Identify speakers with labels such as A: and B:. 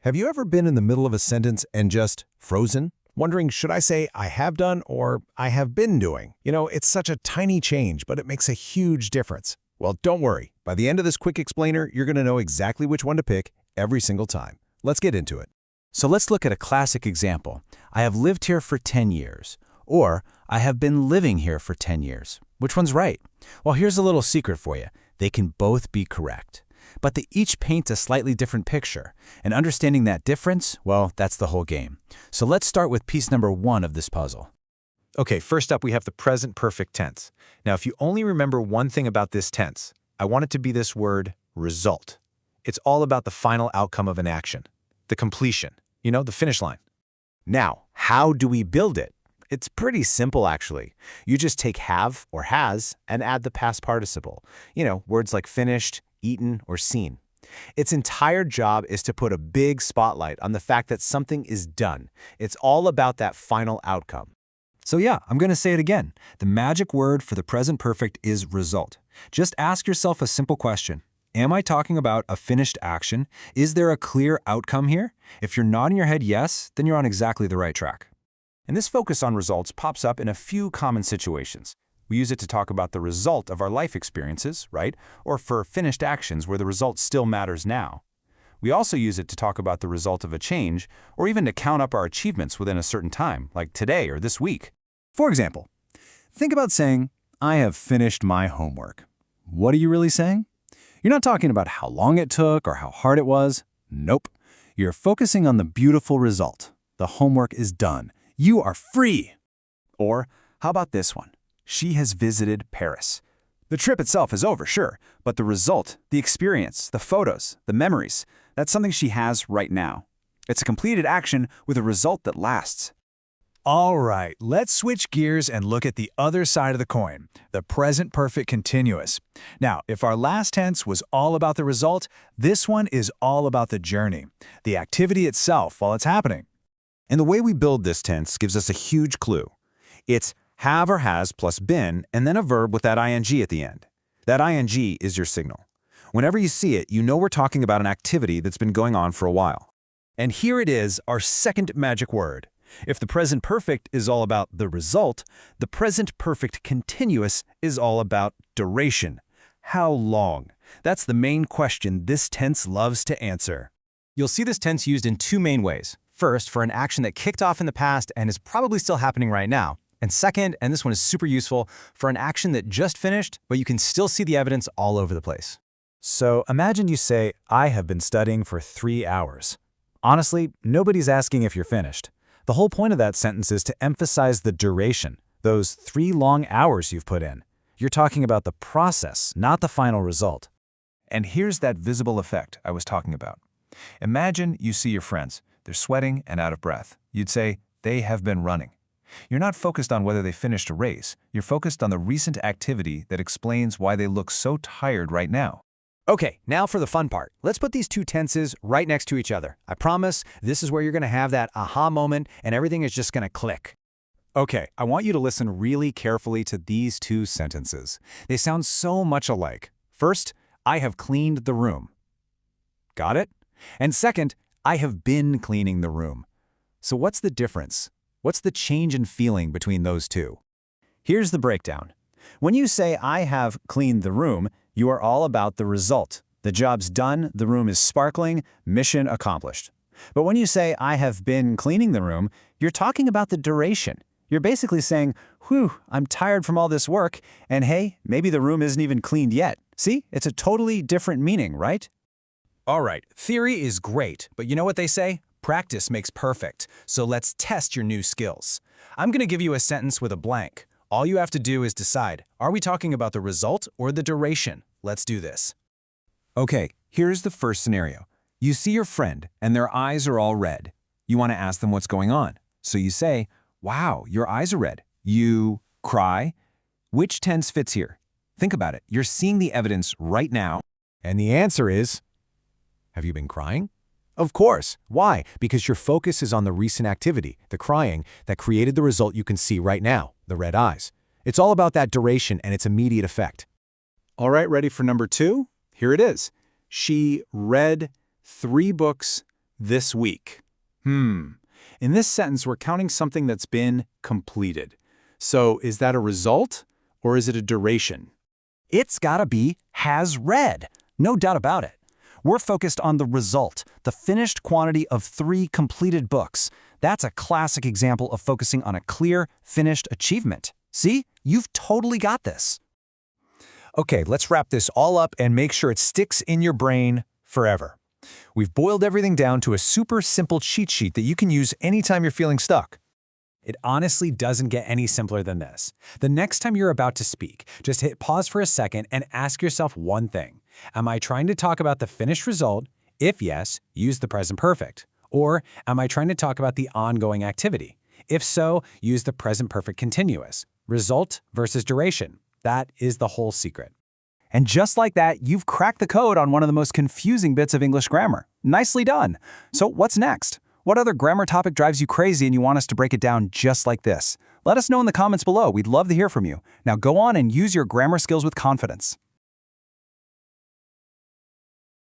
A: Have you ever been in the middle of a sentence and just frozen? Wondering, should I say I have done or I have been doing? It's such a tiny change, but it makes a huge difference. Well, don't worry. By the end of this quick explainer, you're going to know exactly which one to pick every single time. Let's get into it.
B: So let's look at a classic example. I have lived here for 10 years. Or, I have been living here for 10 years. Which one's right? Well, here's a little secret for you. They can both be correct. But they each paint a slightly different picture. And understanding that difference, well, that's the whole game. So let's start with piece number 1 of this puzzle.
C: Okay, first up we have the present perfect tense. Now, if you only remember one thing about this tense, I want it to be this word, result. It's all about the final outcome of an action, the completion, the finish line.
B: Now, how do we build it? It's pretty simple, actually. You just take have or has and add the past participle. Words like finished, eaten, or seen. Its entire job is to put a big spotlight on the fact that something is done. It's all about that final outcome.
D: So yeah, I'm going to say it again. The magic word for the present perfect is result. Just ask yourself a simple question. Am I talking about a finished action? Is there a clear outcome here? If you're nodding your head yes, then you're on exactly the right track.
B: And this focus on results pops up in a few common situations. We use it to talk about the result of our life experiences, right? Or for finished actions where the result still matters now. We also use it to talk about the result of a change, or even to count up our achievements within a certain time, like today or this week.
D: For example, think about saying, I have finished my homework. What are you really saying? You're not talking about how long it took or how hard it was. Nope. You're focusing on the beautiful result. The homework is done. You are free.
B: Or how about this one? She has visited Paris. The trip itself is over, sure, but the result, the experience, the photos, the memories, that's something she has right now. It's a completed action with a result that lasts.
E: All right, let's switch gears and look at the other side of the coin, the present perfect continuous. Now, if our last tense was all about the result, this one is all about the journey, the activity itself while it's happening.
A: And the way we build this tense gives us a huge clue. It's have or has plus been, and then a verb with that ing at the end. That ing is your signal. Whenever you see it, you know we're talking about an activity that's been going on for a while.
E: And here it is, our second magic word. If the present perfect is all about the result, the present perfect continuous is all about duration. How long? That's the main question this tense loves to answer.
F: You'll see this tense used in two main ways. First, for an action that kicked off in the past and is probably still happening right now. And second, and this one is super useful, for an action that just finished, but you can still see the evidence all over the place.
D: So imagine you say, I have been studying for 3 hours. Honestly, nobody's asking if you're finished. The whole point of that sentence is to emphasize the duration, those 3 long hours you've put in. You're talking about the process, not the final result.
C: And here's that visible effect I was talking about. Imagine you see your friends. They're sweating and out of breath. You'd say, they have been running. You're not focused on whether they finished a race. You're focused on the recent activity that explains why they look so tired right now.
F: Okay, now for the fun part. Let's put these two tenses right next to each other. I promise this is where you're going to have that aha moment and everything is just going to click.
D: Okay, I want you to listen really carefully to these two sentences. They sound so much alike. First, I have cleaned the room. Got it? And second, I have been cleaning the room. So what's the difference? What's the change in feeling between those two?
B: Here's the breakdown. When you say, I have cleaned the room, you are all about the result. The job's done, the room is sparkling, mission accomplished. But when you say, I have been cleaning the room, you're talking about the duration. You're basically saying, whew, I'm tired from all this work, and hey, maybe the room isn't even cleaned yet. See, it's a totally different meaning, right?
E: All right, theory is great, but you know what they say? Practice makes perfect, so let's test your new skills. I'm going to give you a sentence with a blank. All you have to do is decide, are we talking about the result or the duration? Let's do this.
D: Okay, here's the first scenario. You see your friend, and their eyes are all red. You want to ask them what's going on. So you say, wow, your eyes are red. You cry. Which tense fits here? Think about it. You're seeing the evidence right now.
A: And the answer is, have you been crying? Of course. Why? Because your focus is on the recent activity, the crying, that created the result you can see right now, the red eyes. It's all about that duration and its immediate effect.
D: All right, ready for number 2? Here it is. She read 3 books this week. In this sentence, we're counting something that's been completed. So is that a result or is it a duration?
E: It's gotta be has read. No doubt about it. We're focused on the result, the finished quantity of 3 completed books. That's a classic example of focusing on a clear, finished achievement. See? You've totally got this.
A: Okay, let's wrap this all up and make sure it sticks in your brain forever. We've boiled everything down to a super simple cheat sheet that you can use anytime you're feeling stuck.
E: It honestly doesn't get any simpler than this. The next time you're about to speak, just hit pause for a second and ask yourself one thing. Am I trying to talk about the finished result? If yes, use the present perfect. Or am I trying to talk about the ongoing activity? If so, use the present perfect continuous. Result versus duration. That is the whole secret. And just like that, you've cracked the code on one of the most confusing bits of English grammar. Nicely done. So what's next? What other grammar topic drives you crazy and you want us to break it down just like this? Let us know in the comments below. We'd love to hear from you. Now go on and use your grammar skills with confidence.